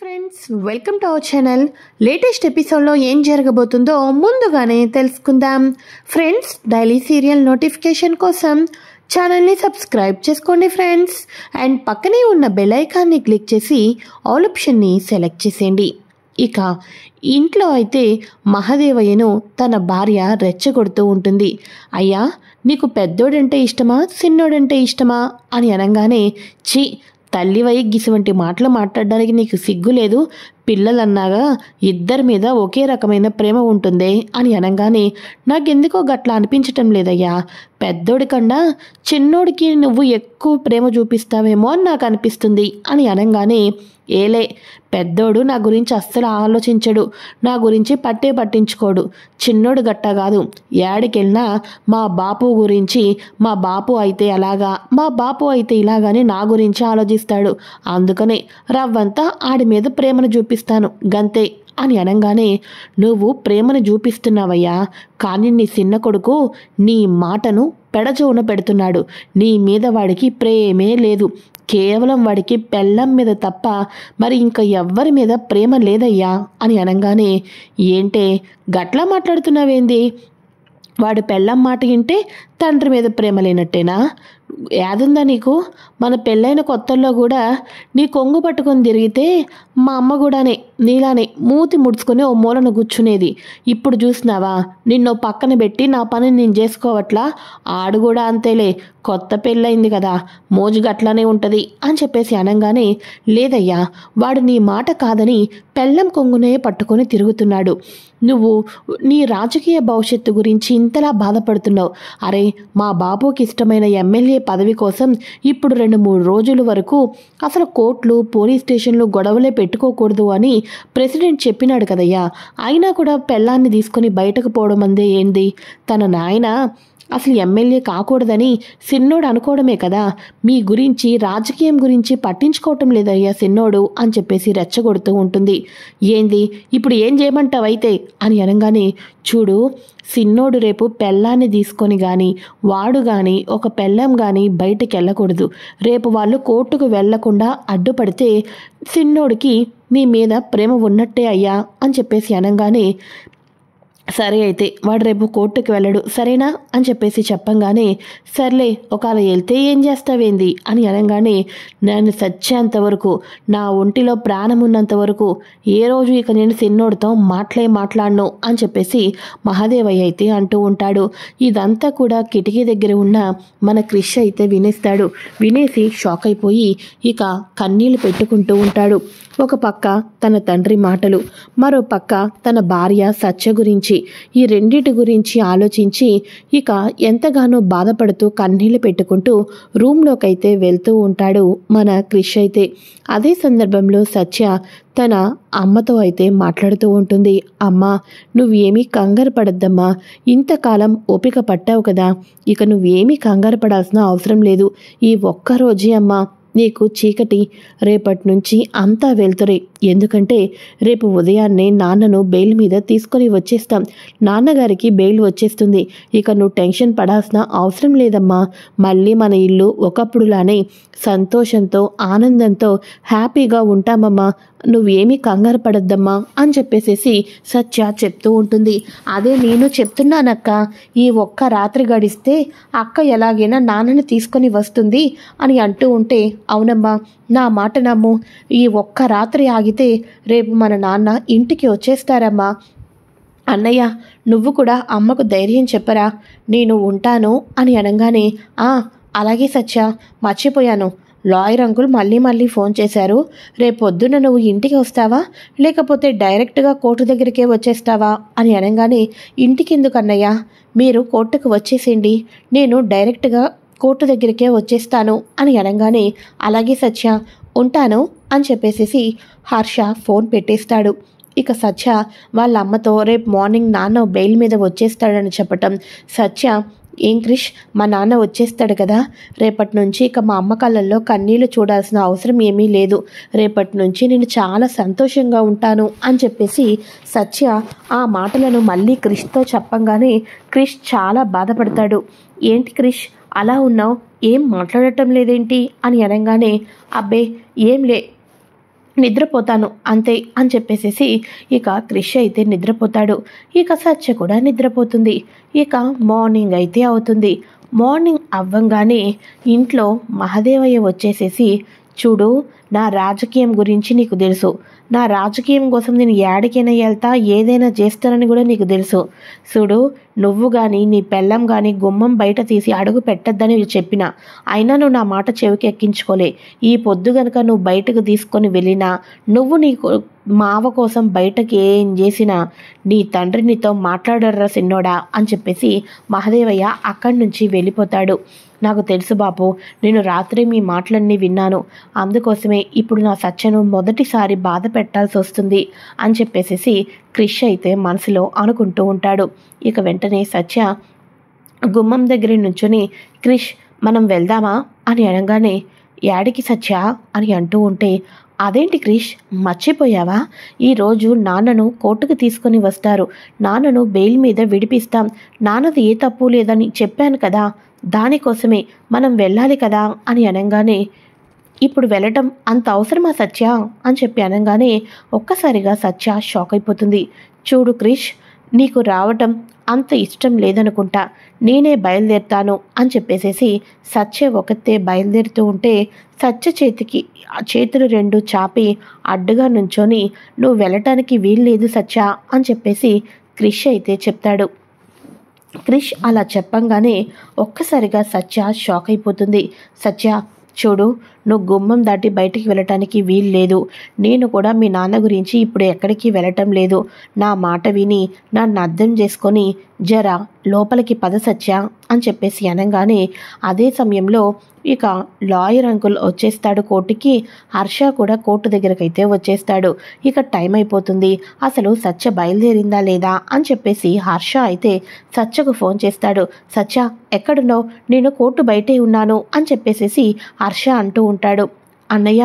Friends, welcome to our channel. Latest ఎపిసోడ్లో ఏం జరగబోతుందో ముందుగానే తెలుసుకుందాం. ఫ్రెండ్స్, డైలీ సీరియల్ నోటిఫికేషన్ కోసం ఛానల్ని సబ్స్క్రైబ్ చేసుకోండి ఫ్రెండ్స్. అండ్ పక్కనే ఉన్న బెల్ ఐకాన్ని క్లిక్ చేసి ఆల్ ఆప్షన్ని సెలెక్ట్ చేసేయండి. ఇక ఇంట్లో అయితే మహాదేవయ్యను తన భార్య రెచ్చగొడుతూ ఉంటుంది. అయ్యా, నీకు పెద్దోడంటే ఇష్టమా చిన్నోడంటే ఇష్టమా అని అనగానే, ఛీ తల్లివై గిసువంటి మాటలు మాట్లాడడానికి నీకు సిగ్గు లేదు, పిల్లలన్నాగా ఇద్దరి మీద ఒకే రకమైన ప్రేమ ఉంటుందే అని అనగానే, నాకెందుకో గట్లా అనిపించటం లేదయ్యా, పెద్దోడి కన్నా చిన్నోడికి నువ్వు ఎక్కువ ప్రేమ చూపిస్తావేమో అని నాకు అనిపిస్తుంది అని అనగానే, ఏలే పెద్దోడు నా గురించి అస్సలు ఆలోచించడు, నా గురించి పట్టించుకోడు, చిన్నోడు గట్టా కాదు, ఏడికెళ్ళినా మా బాపు గురించి, మా బాపు అయితే అలాగా, మా బాపు అయితే ఇలాగానే నా గురించి ఆలోచిస్తాడు, అందుకనే రవ్వంతా ఆడి మీద ప్రేమను చూపిస్తాను గంతే అని అనగానే, నువ్వు ప్రేమను చూపిస్తున్నావయ్యా, కానీ నీ చిన్న కొడుకు నీ మాటను పెడచవున పెడుతున్నాడు, నీ మీద వాడికి ప్రేమే లేదు, కేవలం వాడికి పెళ్ళం మీద తప్ప మరి ఇంకా ఎవ్వరి మీద ప్రేమ లేదయ్యా అని అనగానే, ఏంటే గట్లా మాట్లాడుతున్నావేంది, వాడు పెళ్ళం మాట వింటే తండ్రి మీద ప్రేమ లేనట్టేనా, యాదుందా నీకు, మన పెళ్ళైన కొత్తల్లో కూడా నీ కొంగు పట్టుకొని తిరిగితే మా అమ్మ కూడానే నీలానే మూతి ముడుచుకొని ఓ మూలను కూర్చునేది, ఇప్పుడు చూసినావా నిన్ను పక్కన పెట్టి నా పని నేను చేసుకోవట్లా, ఆడు కూడా అంతేలే, కొత్త పెళ్ళయింది కదా మోజు గట్లానే ఉంటుంది అని చెప్పేసి అనగానే, లేదయ్యా వాడు నీ మాట కాదని పెళ్ళం కొంగునే పట్టుకొని తిరుగుతున్నాడు, నువ్వు నీ రాజకీయ భవిష్యత్తు గురించి ఇంతలా బాధపడుతున్నావు, అరే మా బాబుకి ఇష్టమైన ఎమ్మెల్యే పదవి కోసం ఇప్పుడు 2-3 రోజుల వరకు అసలు కోర్టులు పోలీస్ స్టేషన్లు గొడవలే పెట్టుకోకూడదు అని ప్రెసిడెంట్ చెప్పినాడు కదయ్యా, అయినా కూడా పెళ్ళాన్ని తీసుకొని బయటకు పోవడం అందే ఏంది, తన నాయన అసలు ఎమ్మెల్యే కాకూడదని సిన్నోడు అనుకోవడమే కదా, మీ గురించి రాజకీయం గురించి పట్టించుకోవటం లేదయ్యా సిన్నోడు అని చెప్పేసి రెచ్చగొడుతూ ఉంటుంది. ఏంది ఇప్పుడు ఏం చేయమంటావైతే అని అనగానే, చూడు సిన్నోడు రేపు పెళ్ళాన్ని తీసుకొని కానీ వాడు కానీ ఒక పెళ్ళం కానీ బయటికి వెళ్ళకూడదు, రేపు వాళ్ళు కోర్టుకు వెళ్లకుండా అడ్డుపడితే సిన్నోడికి నీ మీద ప్రేమ ఉన్నట్టే అయ్యా అని చెప్పేసి అనగానే, సరే అయితే వాడు రేపు కోర్టుకు వెళ్ళడు సరేనా అని చెప్పేసి చెప్పంగానే, సర్లే ఒకవేళ వెళ్తే ఏం చేస్తావేంది అని అనగానే, నేను చచ్చేంత వరకు నా ఒంటిలో ప్రాణం ఉన్నంత వరకు ఏ రోజు ఇక నేను సిన్నోడితో మాట్లాడను అని చెప్పేసి మహాదేవయ్య అయితే అంటూ ఉంటాడు. ఇదంతా కూడా కిటికీ దగ్గర ఉన్న మన క్రిష్ అయితే వినేస్తాడు. వినేసి షాక్ అయిపోయి ఇక కన్నీళ్లు పెట్టుకుంటూ ఉంటాడు. ఒక పక్క తన తండ్రి మాటలు, మరో పక్క తన భార్య సత్య గురించి, ఈ రెండిటి గురించి ఆలోచించి ఇక ఎంతగానో బాధపడుతూ కన్నీళ్లు పెట్టుకుంటూ రూమ్లోకైతే వెళ్తూ ఉంటాడు మన క్రిష్ అయితే. అదే సందర్భంలో సత్య తన అమ్మతో అయితే మాట్లాడుతూ ఉంటుంది. అమ్మా, నువ్వేమీ కంగారు పడద్దమ్మా, ఇంతకాలం ఓపిక పట్టావు కదా, ఇక నువ్వేమీ కంగారు పడాల్సిన అవసరం లేదు, ఈ ఒక్కరోజే అమ్మా నీకు చీకటి, రేపటి నుంచి అంతా వెళ్తురే, ఎందుకంటే రేపు ఉదయాన్నే నాన్నను బెయిల్ మీద తీసుకొని వచ్చేస్తాం, నాన్నగారికి బెయిల్ వచ్చేస్తుంది, ఇక నువ్వు టెన్షన్ పడాల్సిన అవసరం లేదమ్మా, మళ్ళీ మన ఇల్లు ఒకప్పుడులానే సంతోషంతో ఆనందంతో హ్యాపీగా ఉంటామమ్మా, నువ్వేమీ కంగారు పడద్దమ్మా అని చెప్పేసేసి సత్య చెప్తూ ఉంటుంది. అదే నేను చెప్తున్నానక్క, ఈ ఒక్క రాత్రి గడిస్తే అక్క ఎలాగైనా నాన్నని తీసుకొని వస్తుంది అని అంటూ ఉంటే, అవునమ్మా నా మాట నమ్ము, ఈ ఒక్క రాత్రి ఆగితే రేపు మన నాన్న ఇంటికి వచ్చేస్తారమ్మా, అన్నయ్య నువ్వు కూడా అమ్మకు ధైర్యం చెప్పరా, నేను ఉంటాను అని అనగానే, అలాగే సత్య, మర్చిపోయాను, లాయర్ అంకుల్ మళ్ళీ ఫోన్ చేశారు, రేపొద్దున నువ్వు ఇంటికి వస్తావా లేకపోతే డైరెక్ట్గా కోర్టు దగ్గరికే వచ్చేస్తావా అని అనగానే, ఇంటికి ఎందుకు అన్నయ్య, మీరు కోర్టుకు వచ్చేసేయండి, నేను డైరెక్ట్గా కోర్టు దగ్గరికే వచ్చేస్తాను అని అనగానే, అలాగే సత్య ఉంటాను అని చెప్పేసేసి హర్ష ఫోన్ పెట్టేస్తాడు. ఇక సత్య వాళ్ళ అమ్మతో రేపు మార్నింగ్ నాన్న బెయిల్ మీద వచ్చేస్తాడని చెప్పటం, సత్య ఏం క్రిష్ మా నాన్న వచ్చేస్తాడు కదా, రేపటి నుంచి ఇక మా అమ్మ కళ్ళల్లో కన్నీళ్లు చూడాల్సిన అవసరం ఏమీ లేదు, రేపటి నుంచి నేను చాలా సంతోషంగా ఉంటాను అని చెప్పేసి సత్య ఆ మాటలను మళ్ళీ క్రిష్తో చెప్పంగానే క్రిష్ చాలా బాధపడతాడు. ఏంటి క్రిష్ అలా ఉన్నావు, ఏం మాట్లాడటం లేదేంటి అని అనగానే, అబ్బే ఏం లే, నిద్రపోతాను అంతే అని చెప్పేసేసి ఇక క్రిష్ అయితే నిద్రపోతాడు. ఇక సత్య కూడా నిద్రపోతుంది. ఇక మార్నింగ్ అయితే అవుతుంది. మార్నింగ్ అవ్వంగానే ఇంట్లో మహదేవయ్య వచ్చేసేసి, చూడు, నా రాజకీయం గురించి నీకు తెలుసు, నా రాజకీయం కోసం నేను యాడికైనా వెళ్తా, ఏదైనా చేస్తానని కూడా నీకు తెలుసు. చూడు, నువ్వు కానీ నీ పెళ్ళం కానీ గుమ్మం బయట తీసి అడుగు పెట్టద్దని చెప్పినా అయినా నువ్వు నా మాట చెవికి ఎక్కించుకోలే. ఈ పొద్దు గనక నువ్వు బయటకు తీసుకొని వెళ్ళినా, నువ్వు నీ మావ కోసం బయటకి ఏం చేసినా నీ తండ్రి నీతో మాట్లాడర్రా సిన్నోడా అని చెప్పేసి మహదేవయ్య అక్కడి నుంచి వెళ్ళిపోతాడు. నాకు తెలుసు బాపు, నేను రాత్రి మీ మాటలన్నీ విన్నాను, అందుకోసమే ఇప్పుడు నా సత్యను మొదటిసారి బాధ పెట్టాల్సి వస్తుంది అని చెప్పేసేసి క్రిష్ అయితే మనసులో అనుకుంటూ ఉంటాడు. ఇక వెంటనే సత్య గుమ్మం దగ్గర నుంచుని, క్రిష్ మనం వెళ్దామా అని అనగానే, యాడికి సత్య అని అంటూ ఉంటే, అదేంటి క్రిష్ మర్చిపోయావా, ఈరోజు నాన్నను కోర్టుకు తీసుకొని వస్తారు, నాన్నను బెయిల్ మీద విడిపిస్తాం, నాన్నది ఏ తప్పు లేదని చెప్పాను కదా, దానికోసమే మనం వెళ్ళాలి కదా అని అనగానే, ఇప్పుడు వెళ్ళటం అంత అవసరమా సత్య అని చెప్పి అనగానే ఒక్కసారిగా సత్య షాక్ అయిపోతుంది. చూడు క్రిష్, నీకు రావటం అంత ఇష్టం లేదనుకుంటా, నేనే బయలుదేరుతాను అని చెప్పేసేసి సత్య ఒకతే బయలుదేరుతూ ఉంటే సత్య చేతులు రెండు చాపి అడ్డుగా నుంచొని, నువ్వు వెళ్ళటానికి వీల్లేదు సత్య అని చెప్పేసి క్రిష్ అయితే చెప్తాడు. క్రిష్ అలా చెప్పంగానే ఒక్కసారిగా సత్య షాక్ అయిపోతుంది. సత్య, చూడు, నువ్వు గుమ్మం దాటి బయటికి వెళ్ళటానికి వీలు లేదు, నేను కూడా మీ నాన్న గురించి ఇప్పుడు ఎక్కడికి వెళ్ళటం లేదు, నా మాట విని నన్ను అర్థం చేసుకొని జరా లోపలికి పద సత్య అని చెప్పేసి అనగానే అదే సమయంలో ఇక లాయర్ అంకుల్ వచ్చేస్తాడు కోర్టుకి. హర్ష కూడా కోర్టు దగ్గరకైతే వచ్చేస్తాడు. ఇక టైం అయిపోతుంది, అసలు సత్య బయలుదేరిందా లేదా అని చెప్పేసి హర్ష అయితే సత్యకు ఫోన్ చేస్తాడు. సత్య ఎక్కడున్నావు, నేను కోర్టు బయటే ఉన్నాను అని చెప్పేసేసి హర్ష అంటూ ఉంటాడు. అన్నయ్య,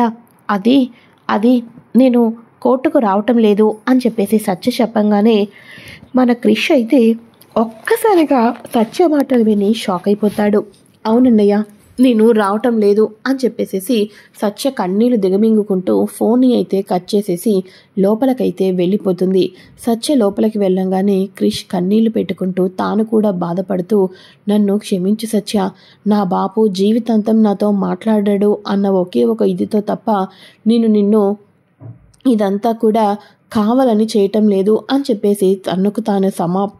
అది నేను కోర్టుకు రావటం లేదు అని చెప్పేసి సత్య చెప్పంగానే మన క్రిష్ అయితే ఒక్కసారిగా సత్య మాటలు విని షాక్ అయిపోతాడు. అవునన్నయ్య, నేను రావటం లేదు అని చెప్పేసేసి సత్య కన్నీళ్లు దిగమింగుకుంటూ ఫోన్ని అయితే కట్ చేసేసి లోపలికైతే వెళ్ళిపోతుంది. సత్య లోపలికి వెళ్ళంగానే క్రిష్ కన్నీళ్లు పెట్టుకుంటూ తాను కూడా బాధపడుతూ, నన్ను క్షమించు సత్య, నా బాపు జీవితాంతం నాతో మాట్లాడాడు అన్న ఒకే ఒక ఇదితో తప్ప నేను నిన్ను ఇదంతా కూడా కావాలని చేయటం లేదు అని చెప్పేసి తనకు తాను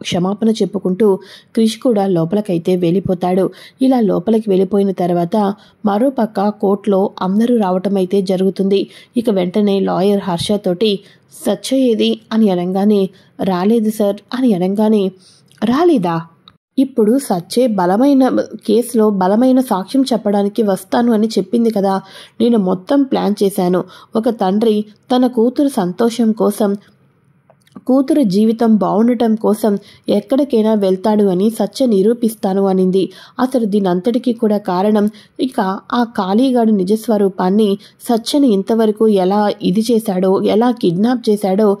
క్షమాపణ చెప్పుకుంటూ క్రిష్ కూడా లోపలికైతే వెళ్ళిపోతాడు. ఇలా లోపలికి వెళ్ళిపోయిన తర్వాత మరోపక్క కోర్టులో అందరూ రావటం అయితే జరుగుతుంది. ఇక వెంటనే లాయర్ హర్షతోటి సత్య ఏది అని అనగానే, రాలేదు సార్ అని అనగానే, రాలేదా, ఇప్పుడు సచ్చే బలమైన కేసులో బలమైన సాక్ష్యం చెప్పడానికి వస్తాను అని చెప్పింది కదా, నేను మొత్తం ప్లాన్ చేశాను, ఒక తండ్రి తన కూతురు సంతోషం కోసం, కూతురు జీవితం బాగుండటం కోసం ఎక్కడికైనా వెళ్తాడు అని సత్య నిరూపిస్తాను అనింది. అసలు దీనంతటికీ కూడా కారణం ఇక ఆ కాళీగాడు నిజస్వరూపాన్ని, సత్యను ఇంతవరకు ఎలా ఇది చేశాడో, ఎలా కిడ్నాప్ చేశాడో,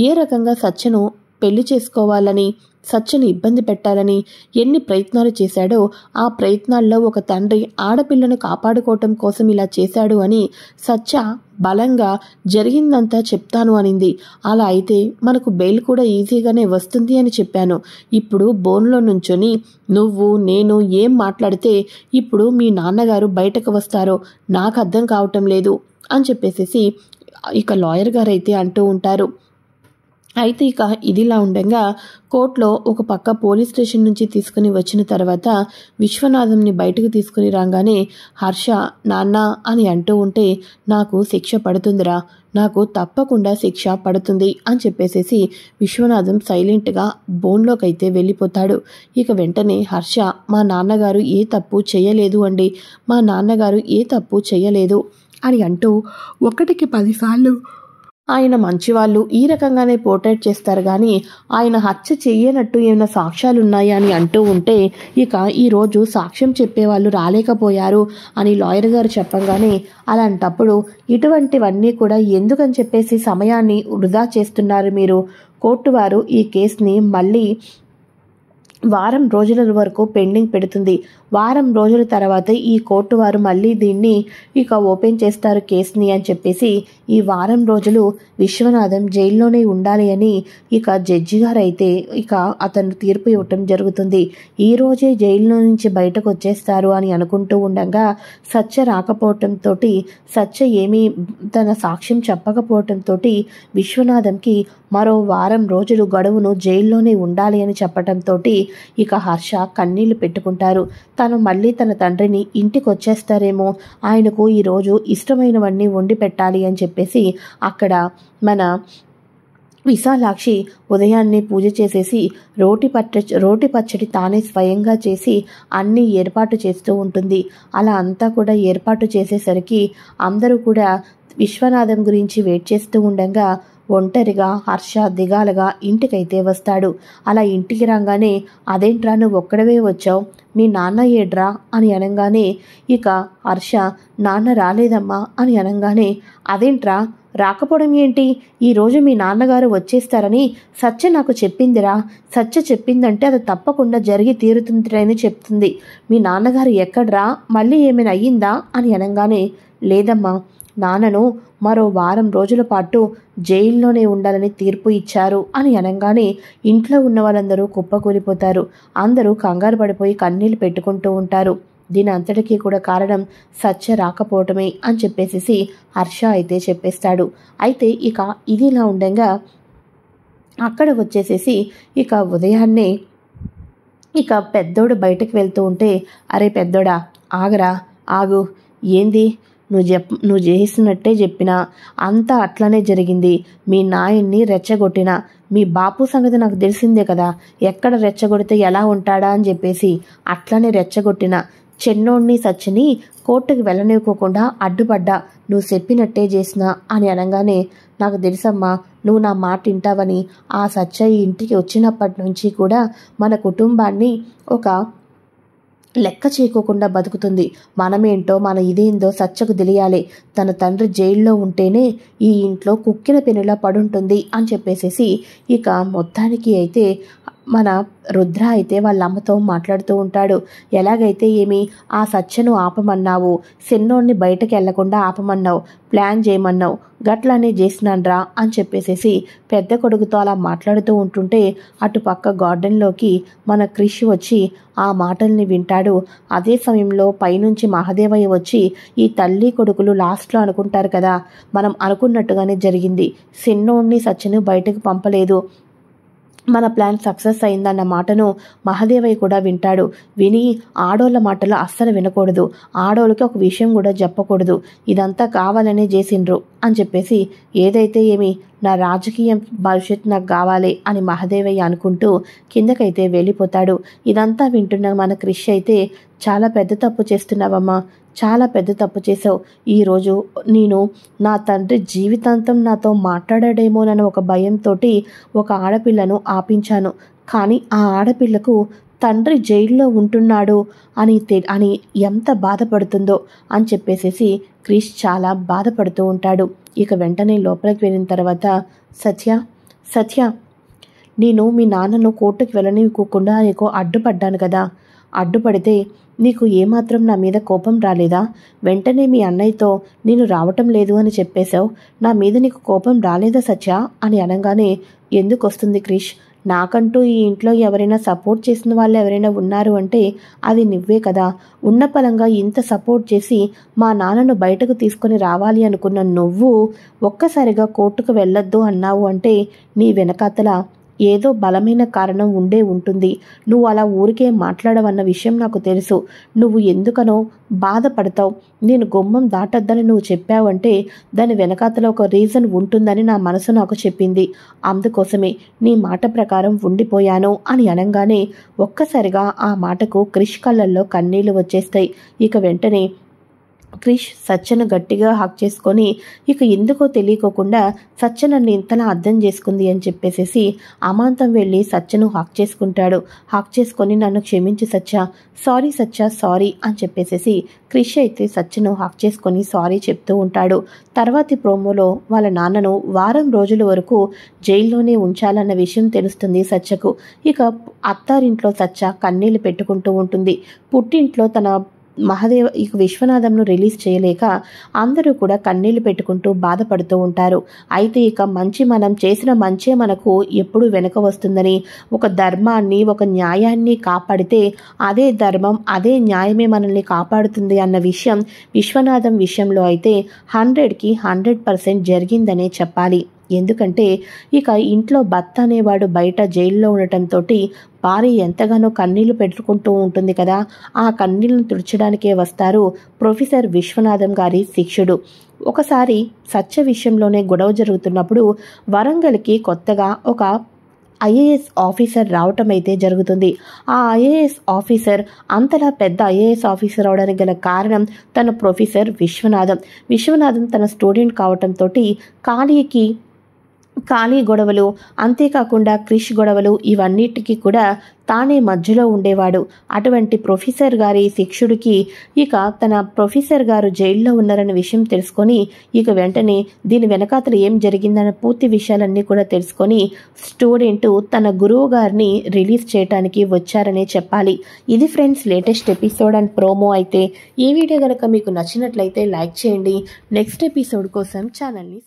ఏ రకంగా సత్యను పెళ్లి చేసుకోవాలని, సత్యను ఇబ్బంది పెట్టాలని ఎన్ని ప్రయత్నాలు చేశాడో, ఆ ప్రయత్నాల్లో ఒక తండ్రి ఆడపిల్లను కాపాడుకోవటం కోసం ఇలా చేశాడు అని సత్య బలంగా జరిగిందంతా చెప్తాను అనింది. అలా అయితే మనకు బెయిల్ కూడా ఈజీగానే వస్తుంది అని చెప్పాను. ఇప్పుడు బోన్లో నుంచొని నువ్వు నేను ఏం మాట్లాడితే ఇప్పుడు మీ నాన్నగారు బయటకు వస్తారో నాకు అర్థం కావటం లేదు అని చెప్పేసి ఇక లాయర్ గారు అయితే అంటూ ఉంటారు. అయితే ఇక ఇదిలా ఉండగా కోర్టులో ఒక పక్క పోలీస్ స్టేషన్ నుంచి తీసుకుని వచ్చిన తర్వాత విశ్వనాథంని బయటకు తీసుకుని రాగానే హర్ష నాన్న అని అంటూ ఉంటే, నాకు శిక్ష పడుతుందిరా, నాకు తప్పకుండా శిక్ష పడుతుంది అని చెప్పేసేసి విశ్వనాథం సైలెంట్గా బోన్లోకైతే వెళ్ళిపోతాడు. ఇక వెంటనే హర్ష, మా నాన్నగారు ఏ తప్పు చేయలేదు అండి, మా నాన్నగారు ఏ తప్పు చేయలేదు అని అంటూ 1కి 10 సార్లు ఆయన మంచివాళ్ళు ఈ రకంగానే పోర్ట్రేట్ చేస్తారు కానీ ఆయన హత్య చెయ్యనట్టు ఏమైనా సాక్ష్యాలున్నాయా అని అంటూ ఉంటే, ఇక ఈరోజు సాక్ష్యం చెప్పేవాళ్ళు రాలేకపోయారు అని లాయర్ గారు చెప్పంగానే, అలాంటప్పుడు ఇటువంటివన్నీ కూడా ఎందుకని చెప్పేసి సమయాన్ని వృధా చేస్తున్నారు మీరు, కోర్టు వారు ఈ కేసుని మళ్ళీ వారం రోజుల వరకు పెండింగ్ పెడుతుంది, వారం రోజుల తర్వాత ఈ కోర్టు వారు మళ్ళీ దీన్ని ఇక ఓపెన్ చేస్తారు కేసుని అని చెప్పేసి ఈ వారం రోజులు విశ్వనాథం జైల్లోనే ఉండాలి అని ఇక జడ్జి గారు అయితే ఇక అతను తీర్పు ఇవ్వటం జరుగుతుంది. ఈ రోజే జైల్లో నుంచి బయటకు వచ్చేస్తారు అని అనుకుంటూ ఉండగా సత్య రాకపోవటంతో సత్య ఏమీ తన సాక్ష్యం చెప్పకపోవటంతో విశ్వనాథంకి మరో వారం రోజులు గడువును జైల్లోనే ఉండాలి అని చెప్పటంతో ఇక హర్ష కన్నీళ్లు పెట్టుకుంటారు. తను మళ్ళీ తన తండ్రిని ఇంటికి వచ్చేస్తారేమో, ఆయనకు ఈరోజు ఇష్టమైనవన్నీ వండి పెట్టాలి అని చెప్పేసి అక్కడ మన విశాలాక్షి ఉదయాన్నే పూజ చేసేసి రోటి పచ్చడి తానే స్వయంగా చేసి అన్నీ ఏర్పాటు చేస్తూ ఉంటుంది. అలా అంతా కూడా ఏర్పాటు చేసేసరికి అందరూ కూడా విశ్వనాథం గురించి వెయిట్ చేస్తూ ఉండగా ఒంటరిగా హర్ష దిగాలుగా ఇంటికైతే వస్తాడు. అలా ఇంటికి రాగానే అదేంట్రా నువ్వు ఒక్కడవే వచ్చావు, మీ నాన్న ఏడ్రా అని అనగానే ఇక హర్ష నాన్న రాలేదమ్మా అని అనగానే అదేంట్రా రాకపోవడం ఏంటి, ఈరోజు మీ నాన్నగారు వచ్చేస్తారని సత్య నాకు చెప్పిందిరా, సత్య చెప్పిందంటే అది తప్పకుండా జరిగి తీరుతుందని చెప్తుంది, మీ నాన్నగారు ఎక్కడ్రా, మళ్ళీ ఏమైనా అయ్యిందా అని అనగానే లేదమ్మా, నాన్నను మరో వారం రోజుల పాటు జైల్లోనే ఉండాలని తీర్పు ఇచ్చారు అని అనగానే ఇంట్లో ఉన్న వాళ్ళందరూ కుప్పకూలిపోతారు. అందరూ కంగారు పడిపోయి కన్నీళ్లు పెట్టుకుంటూ ఉంటారు. దీని అంతటికీ కూడా కారణం సత్య రాకపోవటమే అని చెప్పేసి హర్ష అయితే చెప్పేస్తాడు. అయితే ఇక ఇది ఇలా ఉండగా అక్కడ వచ్చేసేసి ఇక ఉదయాన్నే ఇక పెద్దోడు బయటకు వెళ్తూ ఉంటే అరే పెద్దోడా ఆగరా ఆగు, ఏంది నువ్వు చేసినట్టే చెప్పినా అంతా అట్లనే జరిగింది, మీ నాయన్ని రెచ్చగొట్టినా, మీ బాపు సంగతి నాకు తెలిసిందే కదా, ఎక్కడ రెచ్చగొడితే ఎలా ఉంటాడా అని చెప్పేసి అట్లనే రెచ్చగొట్టిన చెన్నోడిని సచ్చిని కోర్టుకు వెళ్ళనివ్వకుండా అడ్డుపడ్డా, నువ్వు చెప్పినట్టే చేసినా అని అనగానే నాకు తెలుసమ్మా నువ్వు నా మాట వింటావని, ఆ సత్య ఇంటికి వచ్చినప్పటి నుంచి కూడా మన కుటుంబాన్ని ఒక లెక్క చేయకోకుండా బతుకుతుంది, మనమేంటో మన ఇదేందో సత్యకు తెలియాలి, తన తండ్రి జైల్లో ఉంటేనే ఈ ఇంట్లో కుక్కిన పెనులా పడుంటుంది అని చెప్పేసేసి ఇక మొత్తానికి అయితే మన రుద్ర అయితే వాళ్ళ అమ్మతో మాట్లాడుతూ ఉంటాడు. ఎలాగైతే ఏమి ఆ సత్యను ఆపమన్నావు, సిన్నోడిని బయటకు వెళ్లకుండా ఆపమన్నావు, ప్లాన్ చేయమన్నావు, గట్లనే చేసినాన్రా అని చెప్పేసేసి పెద్ద కొడుకుతో అలా మాట్లాడుతూ ఉంటుంటే అటు పక్క గార్డెన్లోకి మన క్రిష్ వచ్చి ఆ మాటల్ని వింటాడు. అదే సమయంలో పైనుంచి మహాదేవయ్య వచ్చి ఈ తల్లి కొడుకులు లాస్ట్లో అనుకుంటారు కదా, మనం అనుకున్నట్టుగానే జరిగింది, సిన్నోడిని సత్యను బయటకు పంపలేదు, మన ప్లాన్ సక్సెస్ అయిందన్న మాటను మహాదేవయ్య కూడా వింటాడు. విని ఆడోళ్ళ మాటలు అస్సలు వినకూడదు, ఆడోళ్ళకి ఒక విషయం కూడా చెప్పకూడదు, ఇదంతా కావాలనే చేసిండ్రు అని చెప్పేసి ఏదైతే ఏమి నా రాజకీయ భవిష్యత్తు నాకు కావాలి అని మహాదేవయ్య అనుకుంటూ కిందకైతే వెళ్ళిపోతాడు. ఇదంతా వింటున్న మన క్రిష్ అయితే చాలా పెద్ద తప్పు చేస్తున్నావమ్మా, చాలా పెద్ద తప్పు చేసావు, ఈరోజు నేను నా తండ్రి జీవితాంతం నాతో మాట్లాడాడేమోనన్న ఒక భయంతో ఒక ఆడపిల్లను ఆపించాను, కానీ ఆ ఆడపిల్లకు తండ్రి జైల్లో ఉంటున్నాడు అని ఎంత బాధపడుతుందో అని చెప్పేసేసి క్రిష్ చాలా బాధపడుతూ ఉంటాడు. ఇక వెంటనే లోపలికి వెళ్ళిన తర్వాత సత్య నేను మీ నాన్నను కోర్టుకు వెళ్ళనివ్వకుండా నీకు అడ్డుపడ్డాను కదా, అడ్డుపడితే నీకు ఏమాత్రం నా మీద కోపం రాలేదా, వెంటనే మీ అన్నయ్యతో నేను రావటం లేదు అని చెప్పేశావు, నా మీద నీకు కోపం రాలేదా సత్య అని అనగానే ఎందుకు వస్తుంది క్రిష్, నాకంటూ ఈ ఇంట్లో ఎవరైనా సపోర్ట్ చేసిన వాళ్ళు ఎవరైనా ఉన్నారు అంటే అది నువ్వే కదా, ఉన్న పలంగా ఇంత సపోర్ట్ చేసి మా నాన్నను బయటకు తీసుకొని రావాలి అనుకున్న నువ్వు ఒక్కసారిగా కోర్టుకు వెళ్ళొద్దు అన్నావు అంటే నీ వెనకాతల ఏదో బలమైన కారణం ఉండే ఉంటుంది, నువ్వు అలా ఊరికే మాట్లాడవన్న విషయం నాకు తెలుసు, నువ్వు ఎందుకనో బాధపడతావు, నేను గుమ్మం దాటొద్దని నువ్వు చెప్పావంటే దాని వెనకాతల ఒక రీజన్ ఉంటుందని నా మనసు నాకు చెప్పింది, అందుకోసమే నీ మాట ప్రకారం ఉండిపోయాను అని అనగానే ఒక్కసారిగా ఆ మాటకు క్రిష్ కళ్ళల్లో కన్నీళ్లు వచ్చేస్తాయి. ఇక వెంటనే క్రిష్ సత్యను గట్టిగా హక్ చేసుకొని ఇక ఎందుకో తెలియకోకుండా సత్య నన్ను ఇంతలా అర్థం చేసుకుంది అని చెప్పేసేసి అమాంతం వెళ్ళి సత్యను హక్ చేసుకుంటాడు. హక్ చేసుకొని నన్ను క్షమించి సత్య, సారీ సత్య, సారీ అని చెప్పేసేసి క్రిష్ అయితే సత్యను హక్ చేసుకొని సారీ చెప్తూ ఉంటాడు. తర్వాతి ప్రోమోలో వాళ్ళ నాన్నను వారం రోజుల వరకు జైల్లోనే ఉంచాలన్న విషయం తెలుస్తుంది సత్యకు. ఇక అత్తారింట్లో సత్య కన్నీళ్లు పెట్టుకుంటూ ఉంటుంది. పుట్టింట్లో తన మహాదేవ్ ఇక విశ్వనాథంను రిలీజ్ చేయలేక అందరూ కూడా కన్నీళ్లు పెట్టుకుంటూ బాధపడుతూ ఉంటారు. అయితే ఇక మనం చేసిన మంచే మనకు ఎప్పుడు వెనక వస్తుందని, ఒక ధర్మాన్ని ఒక న్యాయాన్ని కాపాడితే అదే ధర్మం అదే న్యాయమే మనల్ని కాపాడుతుంది అన్న విషయం విశ్వనాథం విషయంలో అయితే 100కి 100% జరిగిందనే చెప్పాలి. ఎందుకంటే ఇక ఇంట్లో భర్త అనేవాడు బయట జైల్లో ఉండటంతో భార్య ఎంతగానో కన్నీళ్లు పెట్టుకుంటూ ఉంటుంది కదా. ఆ కన్నీళ్లను తుడచడానికే వస్తారు ప్రొఫెసర్ విశ్వనాథం గారి శిష్యుడు. ఒకసారి సత్య విషయంలోనే గొడవ జరుగుతున్నప్పుడు వరంగల్కి కొత్తగా ఒక ఐఏఎస్ ఆఫీసర్ రావటం అయితే జరుగుతుంది. ఆ ఐఏఎస్ ఆఫీసర్ అంతలా పెద్ద ఐఏఎస్ ఆఫీసర్ అవడానికి గల కారణం తన ప్రొఫెసర్ విశ్వనాథం తన స్టూడెంట్ కావటంతో ఖాళీ గొడవలు, అంతేకాకుండా క్రిష్ గొడవలు ఇవన్నిటికీ కూడా తానే మధ్యలో ఉండేవాడు. అటువంటి ప్రొఫెసర్ గారి శిష్యుడికి ఇక తన ప్రొఫెసర్ గారు జైల్లో ఉన్నారన్న విషయం తెలుసుకొని ఇక వెంటనే దీని వెనకాతల ఏం జరిగిందన్న పూర్తి విషయాలన్నీ కూడా తెలుసుకొని స్టూడెంట్ తన గురువు గారిని రిలీజ్ చేయడానికి వచ్చారనే చెప్పాలి. ఇది friends latest episode and promo. అయితే ఈ వీడియో కనుక మీకు నచ్చినట్లయితే లైక్ చేయండి. నెక్స్ట్ ఎపిసోడ్ కోసం ఛానల్ని